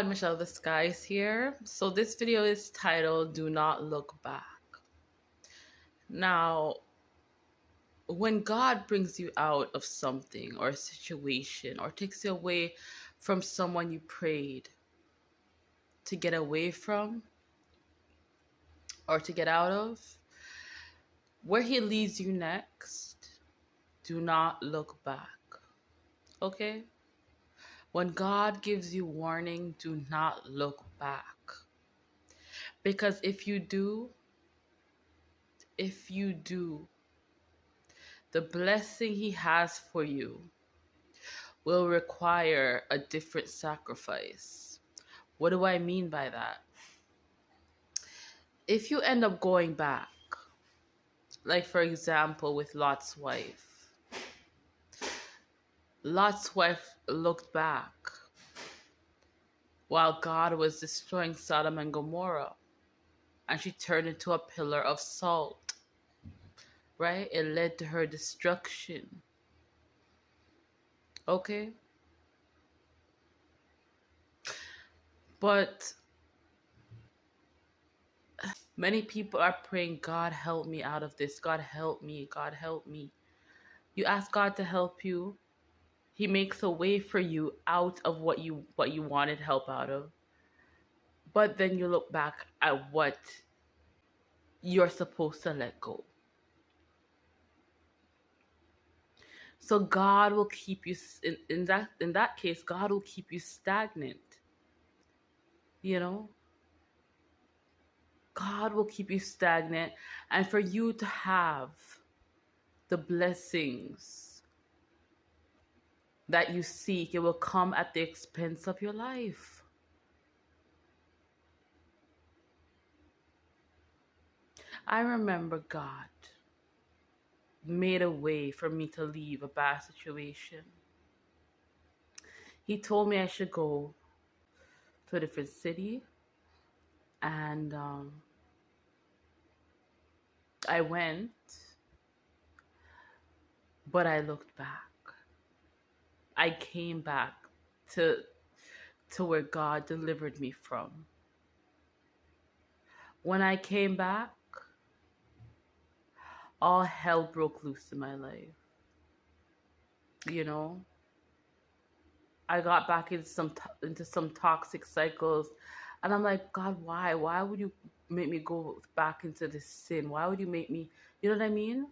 everyone, Michelle the Skies here. So this video is titled Do Not Look Back. Now, when God brings you out of something or a situation or takes you away from someone you prayed to get away from or to get out of, where he leads you next, do not look back. Okay? When God gives you warning, do not look back. Because if you do, the blessing he has for you will require a different sacrifice. What do I mean by that? If you end up going back, like for example with Lot's wife looked back while God was destroying Sodom and Gomorrah, and she turned into a pillar of salt, right? It led to her destruction. Okay? But many people are praying, God help me out of this. God help me. God help me. You ask God to help you. He makes a way for you out of what you wanted help out of. But then you look back at what you're supposed to let go. So God will keep you in that case, God will keep you stagnant. You know? God will keep you stagnant, and for you to have the blessings that you seek, it will come at the expense of your life. I remember God made a way for me to leave a bad situation. He told me I should go to a different city, and I went, but I looked back. I came back to where God delivered me from. When I came back, all hell broke loose in my life. You know, I got back into some toxic cycles, and I'm like, God, why? Why would you make me go back into this sin? Why would you make me? You know what I mean?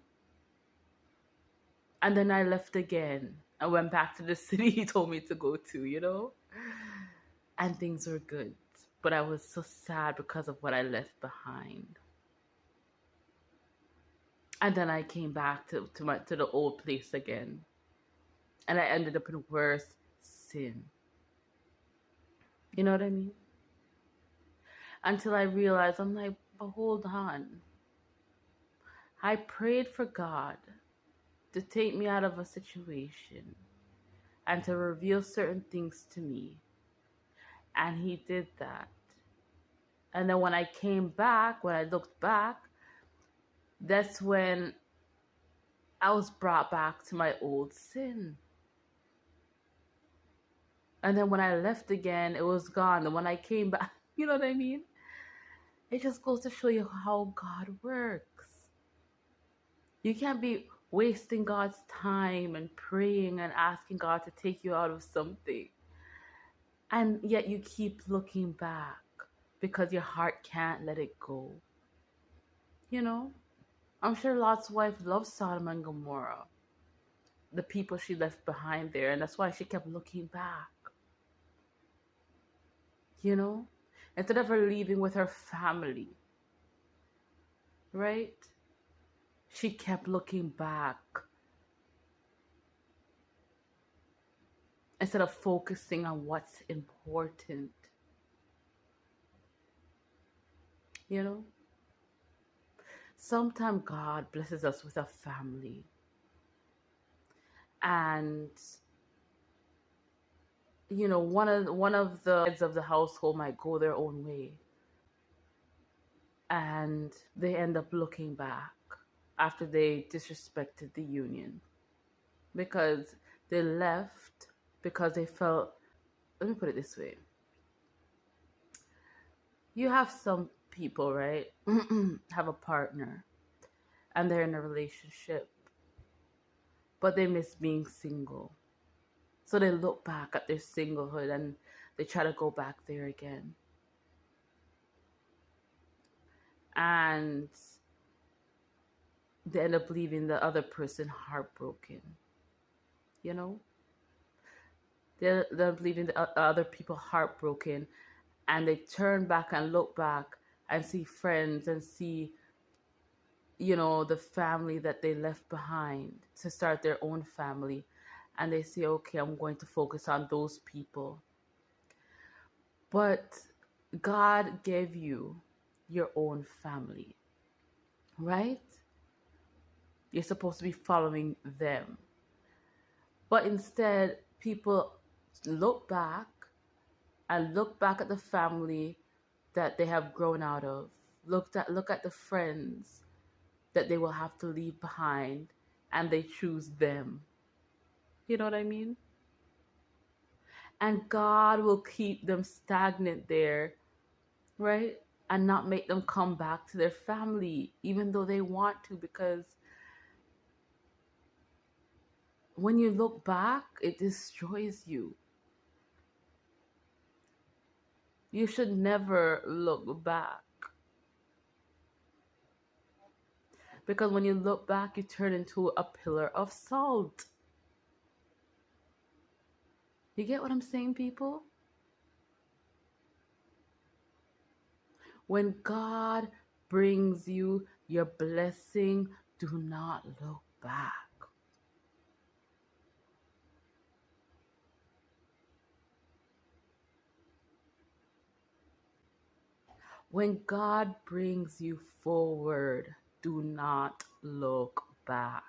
And then I left again. I went back to the city he told me to go to, you know? And things were good. But I was so sad because of what I left behind. And then I came back to the old place again. And I ended up in worse sin. You know what I mean? Until I realized, I'm like, but hold on. I prayed for God to take me out of a situation and to reveal certain things to me. And he did that. And then when I came back, when I looked back, that's when I was brought back to my old sin. And then when I left again, it was gone. And when I came back, you know what I mean? It just goes to show you how God works. You can't be wasting God's time and praying and asking God to take you out of something, and yet you keep looking back because your heart can't let it go. You know? I'm sure Lot's wife loved Sodom and Gomorrah, the people she left behind there, and that's why she kept looking back. You know? Instead of her leaving with her family, right? She kept looking back instead of focusing on what's important. You know? Sometimes God blesses us with a family. And you know, one of the heads of the household might go their own way. And they end up looking back after they disrespected the union. Because they left because they felt, let me put it this way. You have some people, right? Have a partner and they're in a relationship, but they miss being single. So they look back at their singlehood and they try to go back there again. And they end up leaving the other person heartbroken. You know? They're leaving the other people heartbroken, and they turn back and look back and see friends and see, the family that they left behind to start their own family. And they say, okay, I'm going to focus on those people. But God gave you your own family, right? You're supposed to be following them. But instead, people look back and look back at the family that they have grown out of. Look at the friends that they will have to leave behind, and they choose them. You know what I mean? And God will keep them stagnant there, right? And not make them come back to their family, even though they want to, because when you look back, it destroys you. You should never look back. Because when you look back, you turn into a pillar of salt. You get what I'm saying, people? When God brings you your blessing, do not look back. When God brings you forward, do not look back.